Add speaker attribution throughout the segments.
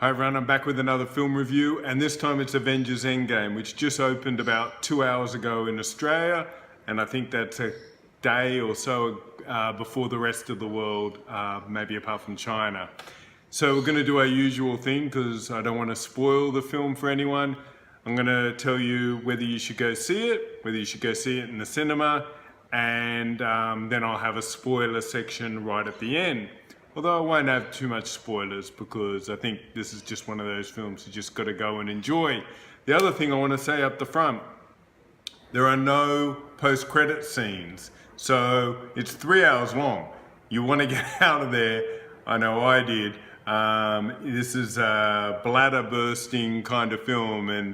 Speaker 1: Hi everyone, I'm back with another film review, and this time it's Avengers Endgame, which just opened about 2 hours ago in Australia, and I think that's a day or so before the rest of the world, maybe apart from China. So we're going to do our usual thing because I don't want to spoil the film for anyone. I'm going to tell you whether you should go see it, whether you should go see it in the cinema, and then I'll have a spoiler section right at the end. Although I won't have too much spoilers because I think this is just one of those films you just got to go and enjoy. The other thing I want to say up the front, there are no post-credit scenes. So it's 3 hours long. You want to get out of there. I know I did. This is a bladder bursting kind of film, and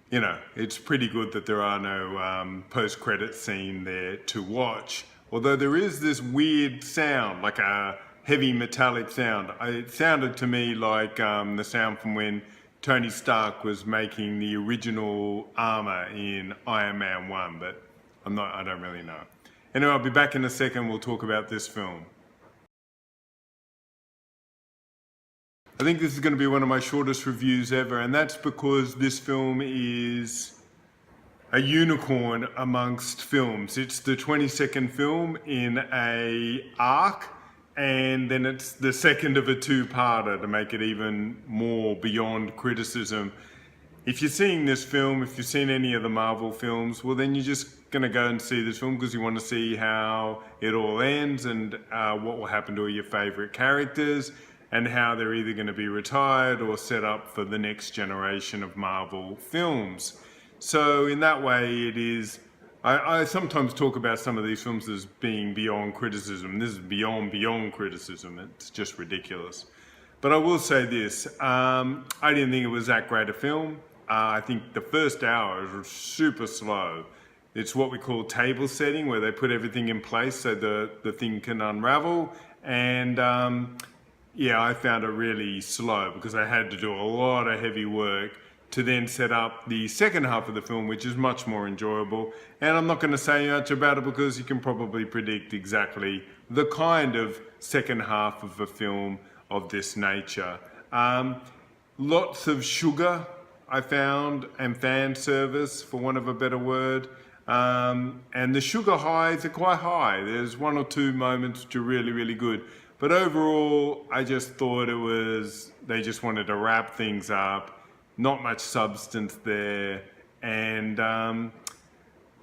Speaker 1: you know, it's pretty good that there are no post-credit scene there to watch. Although there is this weird sound, like a heavy metallic sound. It sounded to me like the sound from when Tony Stark was making the original armor in Iron Man 1, but I don't really know. Anyway, I'll be back in a second. We'll talk about this film. I think this is going to be one of my shortest reviews ever, and that's because this film is a unicorn amongst films. It's the 22nd film in an arc, and then it's the second of a two-parter to make it even more beyond criticism. If you're seeing this film, if you've seen any of the Marvel films, well then you're just going to go and see this film because you want to see how it all ends and what will happen to your favorite characters and how they're either going to be retired or set up for the next generation of Marvel films. So in that way it is, I sometimes talk about some of these films as being beyond criticism. This is beyond criticism. It's just ridiculous. But I will say this, I didn't think it was that great a film. I think the first hour is super slow. It's what we call table setting, where they put everything in place so the thing can unravel. And yeah, I found it really slow because I had to do a lot of heavy work to then set up the second half of the film, which is much more enjoyable. And I'm not going to say much about it because you can probably predict exactly the kind of second half of a film of this nature. Lots of sugar, I found, and fan service, for want of a better word. And the sugar highs are quite high. There's one or two moments which are really, really good. But overall, I just thought they just wanted to wrap things up. Not much substance there, and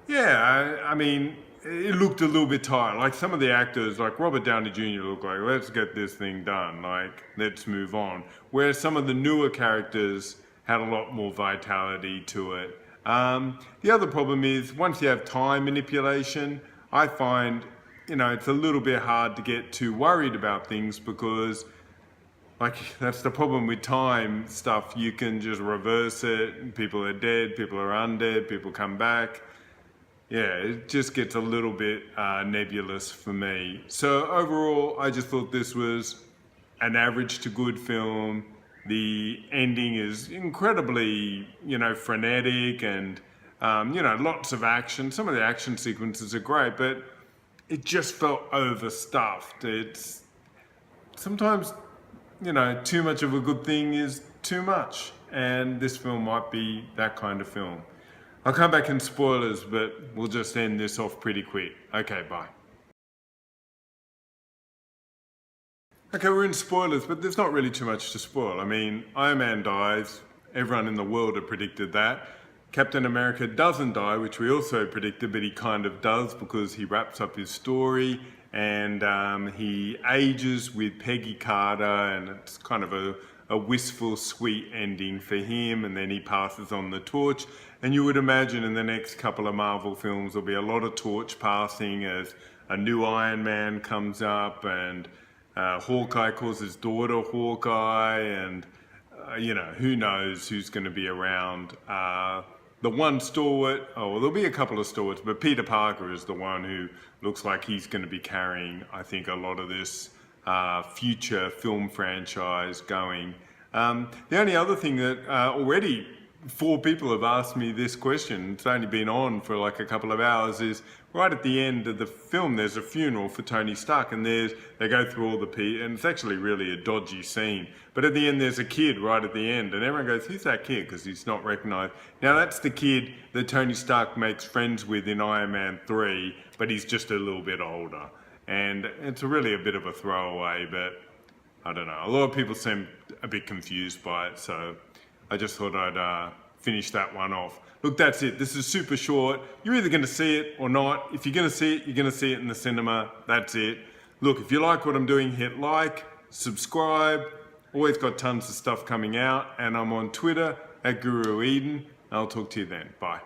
Speaker 1: yeah, I mean, it looked a little bit tired. Like some of the actors, like Robert Downey Jr. looked like, let's get this thing done, like, let's move on. Whereas some of the newer characters had a lot more vitality to it. The other problem is, once you have time manipulation, I find, you know, it's a little bit hard to get too worried about things because like, that's the problem with time stuff. You can just reverse it. People are dead, people are undead, people come back. Yeah, it just gets a little bit nebulous for me. So overall, I just thought this was an average to good film. The ending is incredibly, you know, frenetic and, you know, lots of action. Some of the action sequences are great, but it just felt overstuffed. It's sometimes, you know, too much of a good thing is too much, and this film might be that kind of film. I'll come back in spoilers, but we'll just end this off pretty quick. Okay, bye. Okay, we're in spoilers, but there's not really too much to spoil. I mean, Iron Man dies. Everyone in the world had predicted that. Captain America doesn't die, which we also predicted, but he kind of does because he wraps up his story and he ages with Peggy Carter, and it's kind of a wistful, sweet ending for him, and then he passes on the torch. And you would imagine in the next couple of Marvel films there'll be a lot of torch passing as a new Iron Man comes up, and Hawkeye calls his daughter Hawkeye, and you know, who knows who's going to be around. The one stalwart, oh, well, there'll be a couple of stalwarts, but Peter Parker is the one who looks like he's going to be carrying, I think, a lot of this future film franchise going. The only other thing that already 4 people have asked me this question. It's only been on for like a couple of hours. Is right at the end of the film, there's a funeral for Tony Stark, and they go through all the people, and it's actually really a dodgy scene. But at the end, there's a kid right at the end, and everyone goes, "Who's that kid?" Because he's not recognised. Now that's the kid that Tony Stark makes friends with in Iron Man 3, but he's just a little bit older, and it's really a bit of a throwaway. But I don't know. A lot of people seem a bit confused by it, so I just thought I'd finish that one off. Look, that's it. This is super short. You're either going to see it or not. If you're going to see it, you're going to see it in the cinema. That's it. Look, if you like what I'm doing, hit like, subscribe. Always got tons of stuff coming out. And I'm on Twitter at Guru Eden. I'll talk to you then. Bye.